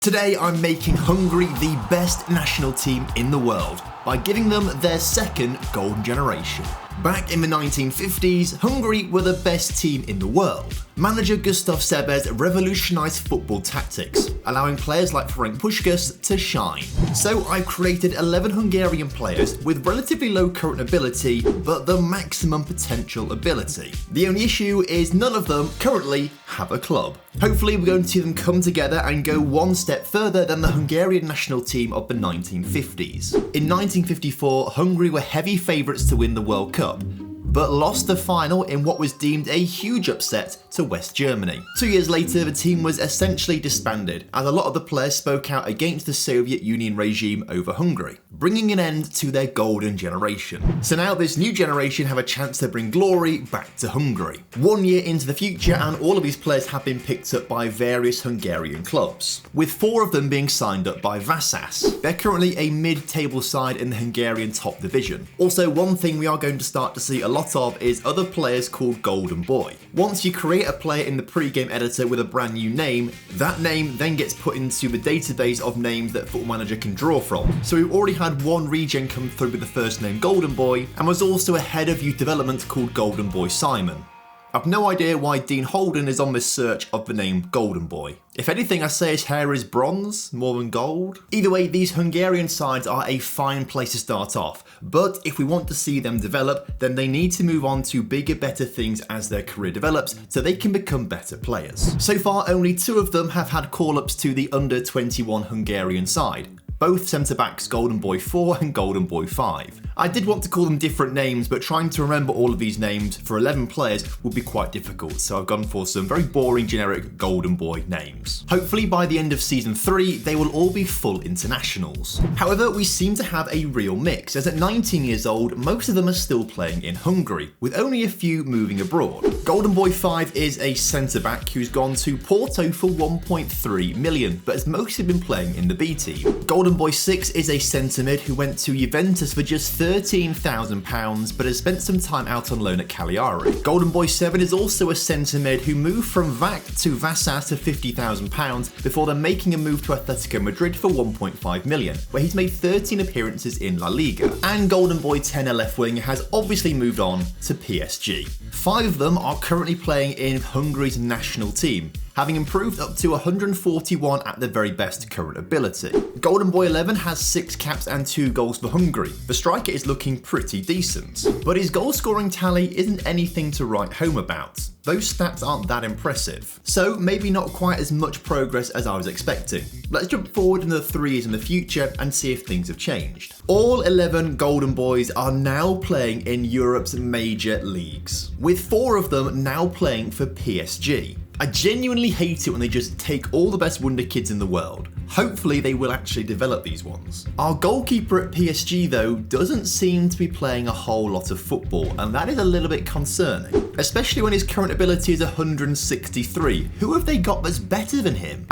Today I'm making Hungary the best national team in the world by giving them their second golden generation. Back in the 1950s, Hungary were the best team in the world. Manager Gustav Sebes revolutionised football tactics, allowing players like Ferenc Puskás to shine. So I've created 11 Hungarian players with relatively low current ability, but the maximum potential ability. The only issue is none of them currently have a club. Hopefully we're going to see them come together and go one step further than the Hungarian national team of the 1950s. In 1954, Hungary were heavy favourites to win the World Cup, but lost the final in what was deemed a huge upset to West Germany. 2 years later, the team was essentially disbanded, as a lot of the players spoke out against the Soviet Union regime over Hungary, bringing an end to their golden generation. So now this new generation have a chance to bring glory back to Hungary. 1 year into the future, and all of these players have been picked up by various Hungarian clubs, with 4 of them being signed up by Vasas. They're currently a mid-table side in the Hungarian top division. Also, one thing we are going to start to see a lot of is other players called Golden Boy. Once you create a player in the pre-game editor with a brand new name, that name then gets put into the database of names that Football Manager can draw from. So we've already had one regen come through with the first name Golden Boy, and was also a head of youth development called Golden Boy Simon. I've no idea why Dean Holden is on this search of the name Golden Boy. If anything, I say his hair is bronze more than gold. Either way, these Hungarian sides are a fine place to start off, but if we want to see them develop, then they need to move on to bigger, better things as their career develops, so they can become better players. So far, only 2 of them have had call-ups to the under-21 Hungarian side. Both centre-backs Golden Boy 4 and Golden Boy 5. I did want to call them different names, but trying to remember all of these names for 11 players would be quite difficult, so I've gone for some very boring generic Golden Boy names. Hopefully by the end of Season 3, they will all be full internationals. However, we seem to have a real mix, as at 19 years old, most of them are still playing in Hungary, with only a few moving abroad. Golden Boy 5 is a centre-back who's gone to Porto for 1.3 million, but has mostly been playing in the B team. Golden Boy 6 is a centre-mid who went to Juventus for just £13,000, but has spent some time out on loan at Cagliari. Golden Boy 7 is also a centre-mid who moved from VAC to Vasas for £50,000 before then making a move to Atletico Madrid for 1.5 million, where he's made 13 appearances in La Liga. And Golden Boy 10, a left wing, has obviously moved on to PSG. 5 of them are currently playing in Hungary's national team, having improved up to 141 at the very best current ability. Golden Boy 11 has 6 caps and 2 goals for Hungary. The striker is looking pretty decent, but his goal scoring tally isn't anything to write home about. Those stats aren't that impressive, so maybe not quite as much progress as I was expecting. Let's jump forward into the 3 years in the future and see if things have changed. All 11 Golden Boys are now playing in Europe's major leagues, with 4 of them now playing for PSG. I genuinely hate it when they just take all the best wonder kids in the world. Hopefully they will actually develop these ones. Our goalkeeper at PSG though doesn't seem to be playing a whole lot of football, and that is a little bit concerning, especially when his current ability is 163. Who have they got that's better than him?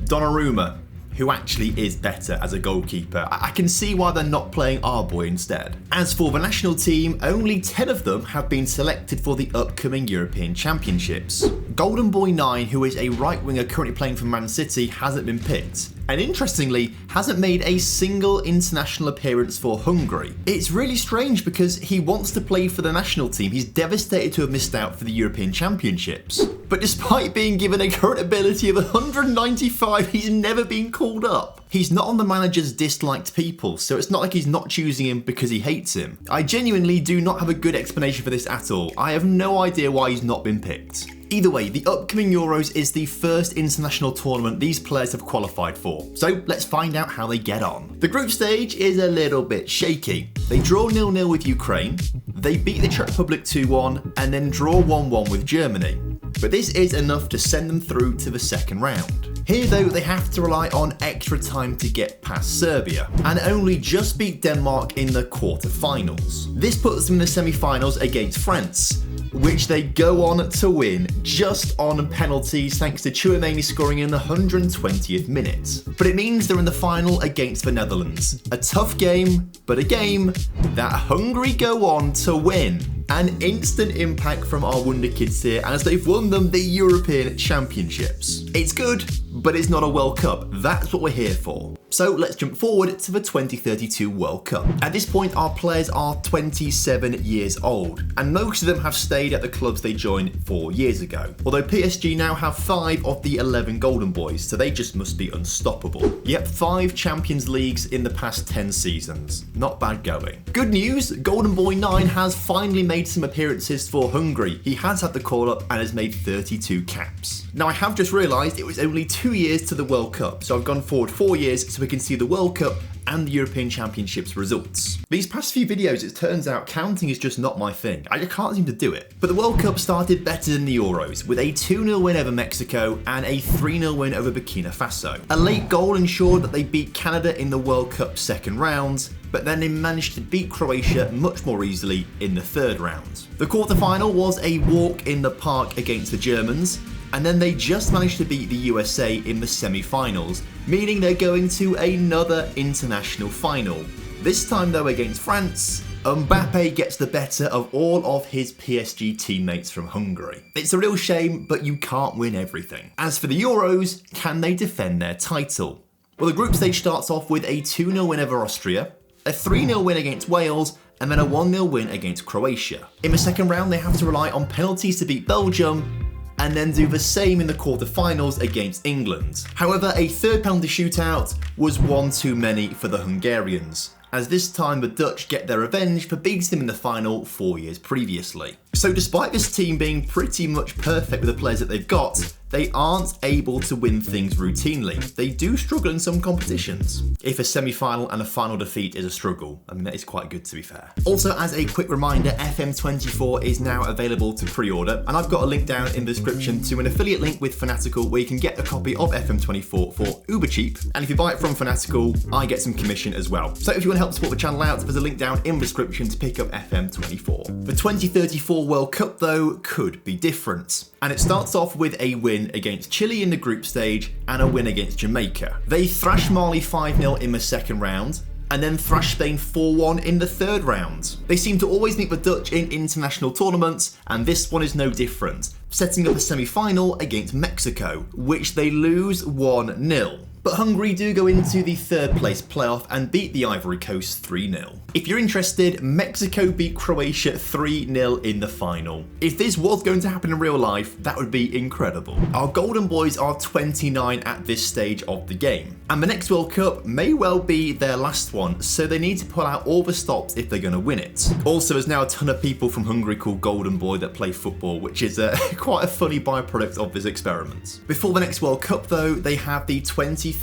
Donnarumma, who actually is better as a goalkeeper. I can see why they're not playing our boy instead. As for the national team, only 10 of them have been selected for the upcoming European Championships. Golden Boy 9, who is a right winger currently playing for Man City, hasn't been picked, and interestingly, hasn't made a single international appearance for Hungary. It's really strange because he wants to play for the national team. He's devastated to have missed out for the European Championships. But despite being given a current ability of 195, he's never been called up. He's not on the manager's disliked people, so it's not like he's not choosing him because he hates him. I genuinely do not have a good explanation for this at all. I have no idea why he's not been picked. Either way, the upcoming Euros is the first international tournament these players have qualified for, so let's find out how they get on. The group stage is a little bit shaky. They draw 0-0 with Ukraine, they beat the Czech Republic 2-1, and then draw 1-1 with Germany. But this is enough to send them through to the second round. Here though, they have to rely on extra time to get past Serbia, and only just beat Denmark in the quarter-finals. This puts them in the semi-finals against France, which they go on to win just on penalties thanks to Chouameni scoring in the 120th minute. But it means they're in the final against the Netherlands. A tough game, but a game that Hungary go on to win. An instant impact from our wonder kids here as they've won them the European Championships. It's good, but it's not a World Cup. That's what we're here for. So let's jump forward to the 2032 World Cup. At this point, our players are 27 years old, and most of them have stayed at the clubs they joined 4 years ago. Although PSG now have 5 of the 11 Golden Boys, so they just must be unstoppable. Yep, 5 Champions Leagues in the past 10 seasons. Not bad going. Good news, Golden Boy 9 has finally made some appearances for Hungary. He has had the call-up and has made 32 caps. Now, I have just realised it was only 2 years to the World Cup, so I've gone forward 4 years so we can see the World Cup and the European Championships results. These past few videos, it turns out counting is just not my thing. I can't seem to do it. But the World Cup started better than the Euros, with a 2-0 win over Mexico and a 3-0 win over Burkina Faso. A late goal ensured that they beat Canada in the World Cup second round, but then they managed to beat Croatia much more easily in the third round. The quarterfinal was a walk in the park against the Germans, and then they just managed to beat the USA in the semi-finals, meaning they're going to another international final. This time though against France, Mbappe gets the better of all of his PSG teammates from Hungary. It's a real shame, but you can't win everything. As for the Euros, can they defend their title? Well, the group stage starts off with a 2-0 win over Austria, a 3-0 win against Wales, and then a 1-0 win against Croatia. In the second round, they have to rely on penalties to beat Belgium, and then do the same in the quarterfinals against England. However, a third penalty shootout was one too many for the Hungarians, as this time the Dutch get their revenge for beating them in the final 4 years previously. So despite this team being pretty much perfect with the players that they've got, they aren't able to win things routinely. They do struggle in some competitions. If a semi-final and a final defeat is a struggle, I mean, that is quite good to be fair. Also, as a quick reminder, FM24 is now available to pre-order, and I've got a link down in the description to an affiliate link with Fanatical where you can get a copy of FM24 for uber cheap, and if you buy it from Fanatical, I get some commission as well. So if you want to help support the channel out, there's a link down in the description to pick up FM24. The 2034 World Cup, though, could be different. And it starts off with a win against Chile in the group stage and a win against Jamaica. They thrash Mali 5-0 in the second round, and then thrash Spain 4-1 in the third round. They seem to always meet the Dutch in international tournaments, and this one is no different, setting up a semi-final against Mexico, which they lose 1-0. But Hungary do go into the third place playoff and beat the Ivory Coast 3-0. If you're interested, Mexico beat Croatia 3-0 in the final. If this was going to happen in real life, that would be incredible. Our Golden Boys are 29 at this stage of the game, and the next World Cup may well be their last one, so they need to pull out all the stops if they're going to win it. Also, there's now a ton of people from Hungary called Golden Boy that play football, which is quite a funny byproduct of this experiment. Before the next World Cup though, they have the 2036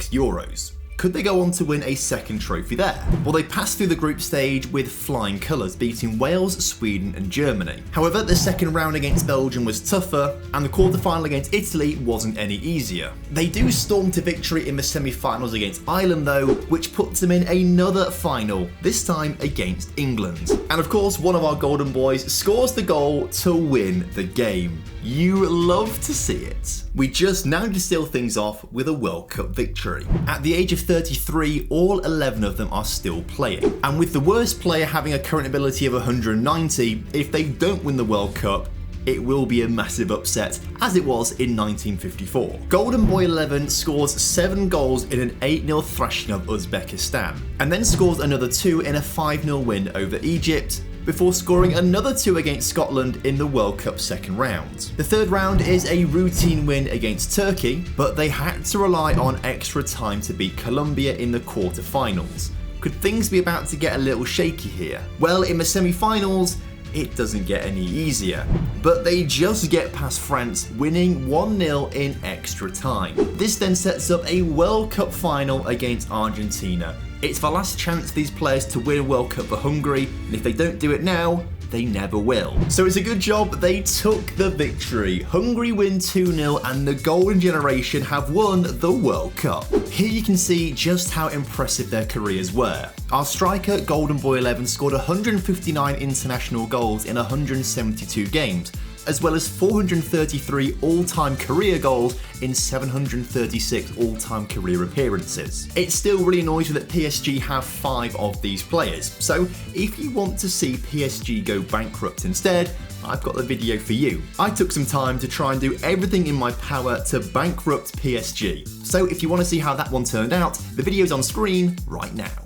Euros. Could they go on to win a second trophy there? Well, they passed through the group stage with flying colours, beating Wales, Sweden and Germany. However, the second round against Belgium was tougher, and the quarterfinal against Italy wasn't any easier. They do storm to victory in the semi-finals against Ireland though, which puts them in another final, this time against England. And of course, one of our Golden Boys scores the goal to win the game. You love to see it. We just now to seal things off with a World Cup victory. At the age of 33, all 11 of them are still playing. And with the worst player having a current ability of 190, if they don't win the World Cup, it will be a massive upset, as it was in 1954. Golden Boy 11 scores 7 goals in an 8-0 thrashing of Uzbekistan, and then scores another 2 in a 5-0 win over Egypt, before scoring another 2 against Scotland in the World Cup second round. The third round is a routine win against Turkey, but they had to rely on extra time to beat Colombia in the quarterfinals. Could things be about to get a little shaky here? Well, in the semi-finals, it doesn't get any easier, but they just get past France, winning 1-0 in extra time. This then sets up a World Cup final against Argentina. It's the last chance for these players to win a World Cup for Hungary, and if they don't do it now, they never will. So it's a good job they took the victory. Hungary win 2-0 and the Golden Generation have won the World Cup. Here you can see just how impressive their careers were. Our striker, Golden Boy 11, scored 159 international goals in 172 games, as well as 433 all-time career goals in 736 all-time career appearances. It still really annoys me that PSG have 5 of these players, so if you want to see PSG go bankrupt instead, I've got the video for you. I took some time to try and do everything in my power to bankrupt PSG. So if you want to see how that one turned out, the video's on screen right now.